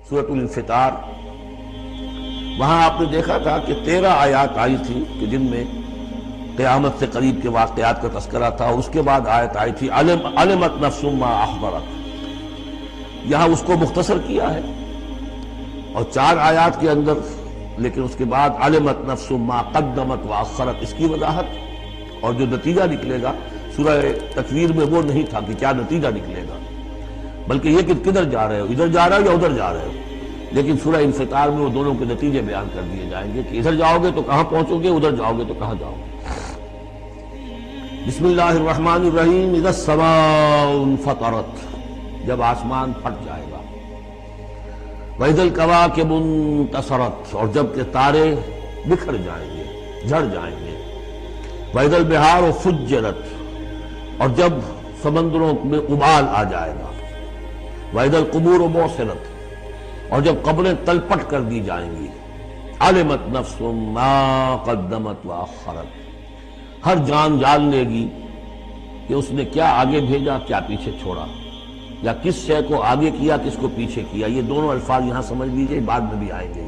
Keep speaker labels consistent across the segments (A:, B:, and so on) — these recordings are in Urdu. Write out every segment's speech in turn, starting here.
A: سورۃ الانفطار، وہاں آپ نے دیکھا تھا کہ 13 آیات آئی تھی کہ جن میں قیامت سے قریب کے واقعات کا تذکرہ تھا، اور اس کے بعد آیت آئی تھی علمت نفس ما احضرت، یہاں اس کو مختصر کیا ہے اور 4 آیات کے اندر، لیکن اس کے بعد علمت نفس ما قدمت واخرت، اس کی وضاحت، اور جو نتیجہ نکلے گا سورہ تکویر میں وہ نہیں تھا کہ کیا نتیجہ نکلے گا، بلکہ یہ کہ کدھر جا رہے ہو، ادھر جا رہے ہو یا ادھر جا رہے ہو، لیکن سورہ انفطار میں وہ دونوں کے نتیجے بیان کر دیے جائیں گے کہ ادھر جاؤ گے تو کہاں پہنچو گے، ادھر جاؤ گے تو کہاں جاؤ گے۔ بسم اللہ الرحمن الرحیم، اذا السماء انفطرت، جب آسمان پھٹ جائے گا، وَإِذَا الْكَوَاكِبُ انتَثَرَتْ، اور جب کہ تارے بکھر جائیں گے، جھڑ جائیں گے، وَإِذَا الْبِحَارُ فُجِّرَتْ، اور جب سمندروں میں ابال آ جائے گا، وَإِذَا الْقُبُورُ بُعْثِرَتْ، اور جب قبریں تلپٹ کر دی جائیں گی، عَلِمَتْ نَفْسٌ مَا قَدَّمَتْ وَأَخَّرَتْ، ہر جان جان لے گی کہ اس نے کیا آگے بھیجا کیا پیچھے چھوڑا، یا کس شے کو آگے کیا کس کو پیچھے کیا۔ یہ دونوں الفاظ یہاں سمجھ لیجئے، بعد میں بھی آئیں گے۔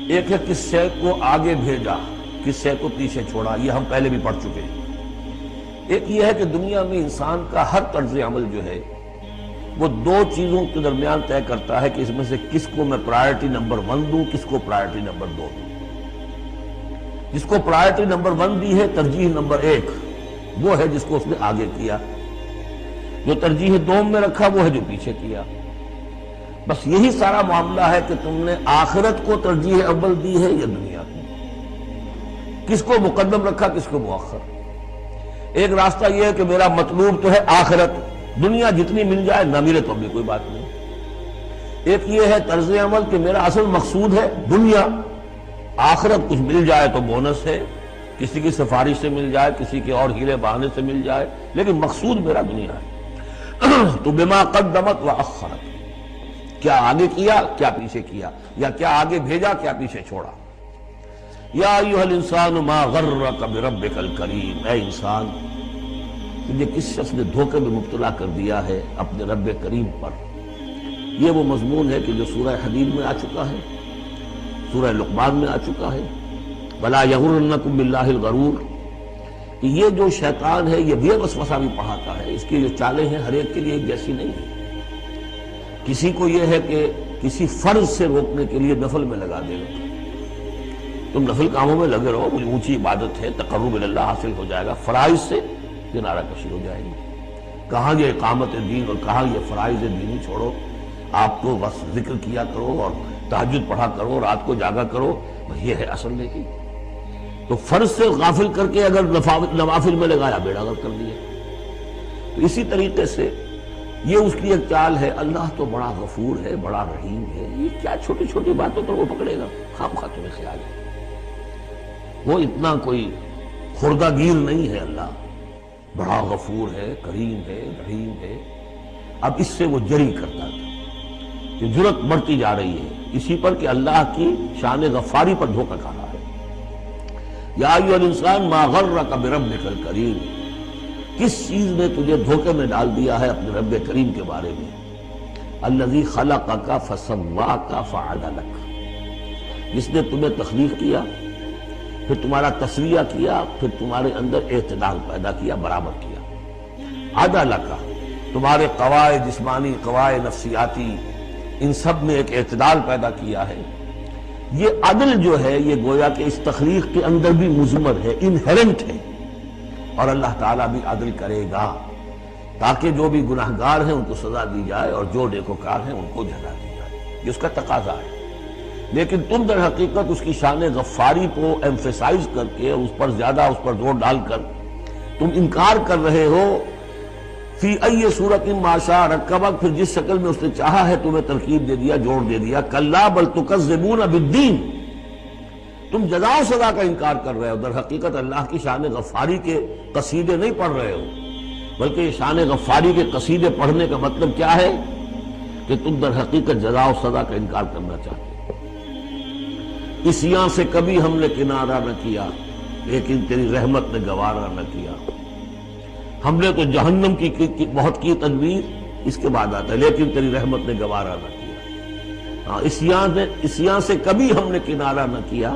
A: یہ ایک ہے کس شے کو آگے بھیجا، کس شے کو پیچھے چھوڑا، یہ ہم پہلے بھی پڑھ چکے ہیں۔ ایک یہ ہے کہ دنیا میں انسان کا ہر طرز عمل جو ہے وہ 2 چیزوں کے درمیان طے کرتا ہے کہ اس میں سے کس کو میں پرائرٹی نمبر 1 دوں، کس کو پرائرٹی نمبر 2 دوں۔ جس کو پرائرٹی نمبر 1 دی ہے، ترجیح نمبر 1، وہ ہے جس کو اس نے آگے کیا، جو ترجیح 2 میں رکھا وہ ہے جو پیچھے کیا۔ بس یہی سارا معاملہ ہے کہ تم نے آخرت کو ترجیح اول دی ہے یا دنیا کو، کس کو مقدم رکھا کس کو مؤخر۔ ایک راستہ یہ ہے کہ میرا مطلوب تو ہے آخرت، دنیا جتنی مل جائے نہ ملے تو بھی کوئی بات نہیں۔ ایک یہ ہے طرز عمل کہ میرا اصل مقصود ہے دنیا، آخرت کچھ مل جائے تو بونس ہے، کسی کی سفارش سے مل جائے، کسی کے اور ہیلے بہانے سے مل جائے، لیکن مقصود میرا دنیا ہے۔ تو بما قدمت واخرت، کیا آگے کیا کیا پیچھے کیا، یا کیا آگے بھیجا کیا پیچھے چھوڑا۔ یا ایھا الانسان ما غرک بربک الکریم، اے انسان تجھے کس شخص نے دھوکے میں مبتلا کر دیا ہے اپنے رب کریم پر۔ یہ وہ مضمون ہے کہ جو سورہ حدید میں آ چکا ہے، سورہ لقمان میں آ چکا ہے، ولا یغرنکم باللہ الغرور، کہ یہ جو شیطان ہے یہ وسوسہ بھی پڑھاتا ہے، اس کی جو چالیں ہیں ہر ایک کے لیے ایک جیسی نہیں ہے۔ کسی کو یہ ہے کہ کسی فرض سے روکنے کے لیے نفل میں لگا دے گا، تم نفل کاموں میں لگے رہو، کوئی اونچی عبادت ہے، تقرب اللہ حاصل ہو جائے گا، فرائض سے کنارہ کشی ہو جائے گی۔ کہاں یہ اقامت دین اور کہاں یہ فرائض دینی چھوڑو، آپ تو بس ذکر کیا کرو اور تہجد پڑھا کرو، رات کو جاگا کرو، یہ ہے اصل نیکی۔ تو فرض سے غافل کر کے اگر نوافل میں لگایا بیڑا غرق کر دیا۔ تو اسی طریقے سے یہ اس کی ایک چال ہے، اللہ تو بڑا غفور ہے، بڑا رحیم ہے، یہ کیا چھوٹی چھوٹی باتوں پر وہ پکڑے گا، خام خواہ تمہیں خیال ہے، وہ اتنا کوئی خوردہ گیر نہیں ہے، اللہ بڑا غفور ہے، کریم ہے، رحیم ہے۔ اب اس سے وہ جری کرتا تھا کہ جرت بڑھتی جا رہی ہے اسی پر کہ اللہ کی شان غفاری پر دھوکہ کھا رہا ہے۔ یا ایھا الانسان ما غرک بربک الکریم، کس چیز نے تجھے دھوکے میں ڈال دیا ہے اپنے رب کریم کے بارے میں۔ الذی خلقک فسواک فعدلک، جس نے تمہیں تخلیق کیا، پھر تمہارا تسویہ کیا، پھر تمہارے اندر اعتدال پیدا کیا، برابر کیا۔ عدلک، تمہارے قواعد جسمانی، قواعد نفسیاتی، ان سب میں ایک اعتدال پیدا کیا ہے۔ یہ عدل جو ہے یہ گویا کہ اس تخلیق کے اندر بھی مضمر ہے، انہیرنٹ ہے، اور اللہ تعالیٰ بھی عدل کرے گا تاکہ جو بھی گناہگار ہیں ان کو سزا دی جائے اور جو نیکوکار ہیں ان کو جزا دی جائے، یہ اس کا تقاضا ہے۔ لیکن تم در حقیقت اس کی شان غفاری کو ایمفیسائز کر کے اس پر زیادہ اس پر زور ڈال کر تم انکار کر رہے ہو۔ فی ای صورت ما شاء رکبک، پھر جس شکل میں اس نے چاہا ہے تمہیں ترکیب دے دیا، جوڑ دے دیا۔ کلا بل تکذبون بالدین، تم جزا و سزا کا انکار کر رہے ہو، در حقیقت اللہ کی شان غفاری کے قصیدے نہیں پڑھ رہے ہو، بلکہ یہ شان غفاری کے قصیدے پڑھنے کا مطلب کیا ہے کہ تم در حقیقت جزا و سزا کا انکار کرنا چاہتے ہو۔ عصیاں سے کبھی ہم نے کنارہ نہ کیا، لیکن تیری رحمت نے گوارا نہ کیا۔ ہم نے تو جہنم کی بہت کی تدبیر، اس کے بعد آتا ہے لیکن تیری رحمت نے گوارا نہ کیا۔ اسیاں سے کبھی ہم نے کنارہ نہ کیا،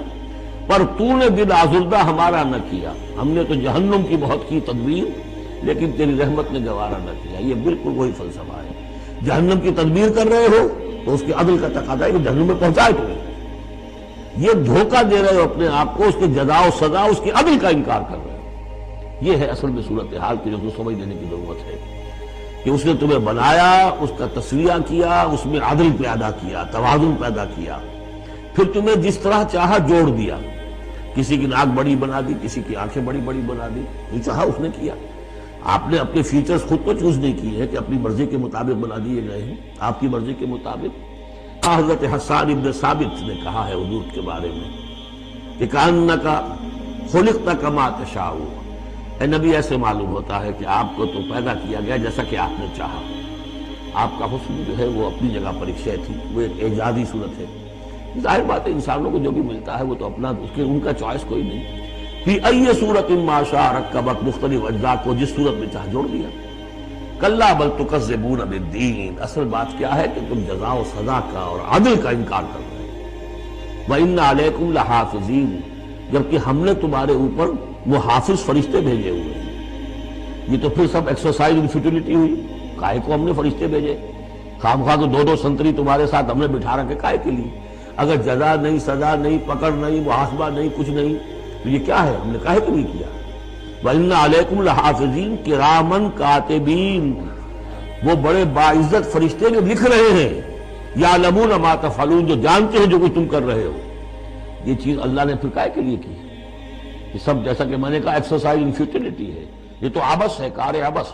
A: پر تو نے دل آزردہ ہمارا نہ کیا۔ ہم نے تو جہنم کی بہت کی تدبیر، لیکن تیری رحمت نے گوارا نہ کیا۔ یہ بالکل وہی فلسفہ ہے۔ جہنم کی تدبیر کر رہے ہو تو اس کے عدل کا تقاضا ہے کہ جہنم میں پہنچائے تمہیں۔ یہ دھوکہ دے رہے ہو اپنے آپ کو، اس کے جزا و سزا، اس کے عدل کا انکار کر رہے ہو۔ یہ ہے اصل میں صورتحال کی جو تمہیں سمجھ لینے کی ضرورت ہے کہ اس نے تمہیں بنایا، اس کا تسویہ کیا، اس میں عدل پیدا کیا، توازن پیدا کیا، پھر تمہیں جس طرح چاہا جوڑ دیا۔ کسی کی ناک بڑی بنا دی، کسی کی آنکھیں بڑی بڑی بنا دی، جو چاہا اس نے کیا۔ آپ نے اپنے فیچرز خود تو چوز نہیں کیے ہیں کہ اپنی مرضی کے مطابق بنا دیے گئے ہیں، آپ کی مرضی کے مطابق۔ حضرت حسان ابن ثابت نے کہا ہے حضور کے بارے میں کہ کأنک خلقت کما تشاء، اے نبی ایسے معلوم ہوتا ہے کہ آپ کو تو پیدا کیا گیا جیسا کہ آپ نے چاہا۔ آپ کا حسن جو ہے وہ اپنی جگہ پر ایک شے تھی، وہ ایک اعجازی صورت ہے۔ ظاہر بات ہے انسانوں کو جو بھی ملتا ہے وہ تو اپنا، اس کے ان کا چوائس کوئی نہیں۔ فی ای صورت ما شاء رکبک، مختلف اجزاء کو جس صورت میں چاہ جوڑ دیا۔ کلا بل تکذبون بالدین، اصل بات کیا ہے کہ تم جزا و سزا کا اور عدل کا انکار کر رہے ہو۔ وَإِنَّ عَلَيْكُمْ لَحَافِظِينَ، جبکہ ہم نے تمہارے اوپر وہ حافظ فرشتے بھیجے ہوئے ہیں۔ یہ تو پھر سب ایکسرسائز ان فیوٹیلٹی ہوئی۔ کائے کو ہم نے فرشتے بھیجے؟ خواہ تو دو سنتری تمہارے ساتھ ہم نے بٹھا رکھے کائے کے لیے؟ اگر جزا نہیں، سزا نہیں، پکڑ نہیں، محاسبہ نہیں، کچھ نہیں، تو یہ کیا ہے؟ ہم نے کاہے کو نہیں کیا؟ وَإِنَّ عَلَيْكُمْ لَحَافِظِينَ كِرَامًا كَاتِبِينَ، وہ بڑے باعزت فرشتے جو لکھ رہے ہیں، يَعْلَمُونَ مَا تَفْعَلُونَ، جو جانتے ہیں جو کچھ تم کر رہے ہو۔ یہ چیز اللہ نے پھر کاہے کے لیے کی؟ یہ سب جیسا کہ میں نے کہا ایکسرسائز ان فیوٹیلٹی ہے، یہ تو عبث ہے، کار عبث،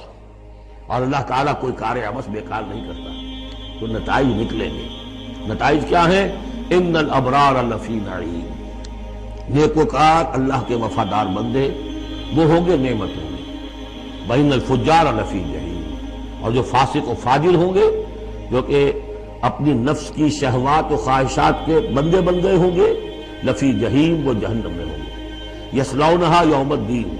A: اور اللہ تعالیٰ کوئی کار عبث بیکار نہیں کرتا۔ تو نتائج نکلیں گے۔ نتائج کیا ہیں؟ ان الابرار لفی نعیم، نیکوکار اللہ کے وفادار بندے وہ ہوں گے نعمتوں میں، وان الفجار لفی جحیم، اور جو فاسق و فاجر ہوں گے، جو کہ اپنی نفس کی شہوات و خواہشات کے بندے بن گئے ہوں گے، لفی جحیم، وہ جہنم میں ہوں گے۔ یصلونہا یوم الدین،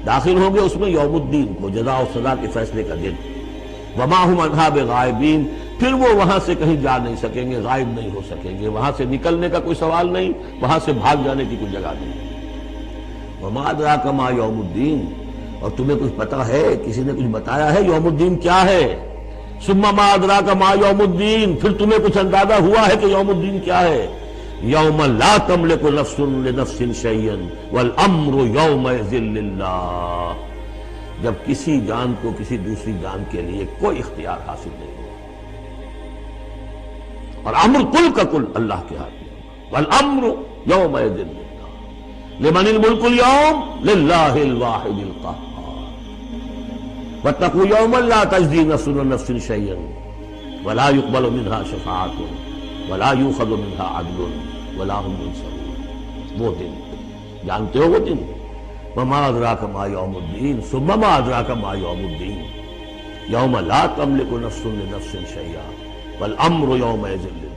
A: داخل ہوں گے اس میں یوم الدین کو، جزا و سزا کے فیصلے کا دن۔ وما ہم عنہا بغائبین، پھر وہ وہاں سے کہیں جا نہیں سکیں گے، غائب نہیں ہو سکیں گے، وہاں سے نکلنے کا کوئی سوال نہیں، وہاں سے بھاگ جانے کی کوئی جگہ نہیں۔ وما ادراک ما یوم الدین، اور تمہیں کچھ پتا ہے، کسی نے کچھ بتایا ہے یوم الدین کیا ہے؟ ثم ما ادراک ما یوم الدین، پھر تمہیں کچھ اندازہ ہوا ہے کہ یوم الدین کیا ہے؟ یوم لا تملک نفس لنفس شیئا والامر یومئذ للہ، جب کسی جان کو کسی دوسری جان کے لیے کوئی اختیار حاصل نہیں ہوگا، اور امر کل کا کل اللہ کے ہاتھ میں ہوگا۔ والامر یومئذ للہ، لمن الملک اليوم للہ الواحد القہار، واتقوا یوما لا تجزی نفس عن نفس شیئا ولا يقبل منها شفاعۃ ولا یؤخذ منها عدل ولا هم ينصرون۔ وہ دن جانتے ہو، وہ دن وما ادراک ما یوم الدین ثم ما ادراک ما یوم الدین یوم لا تملک نفس لنفس شیئا والامر یومئذ للہ۔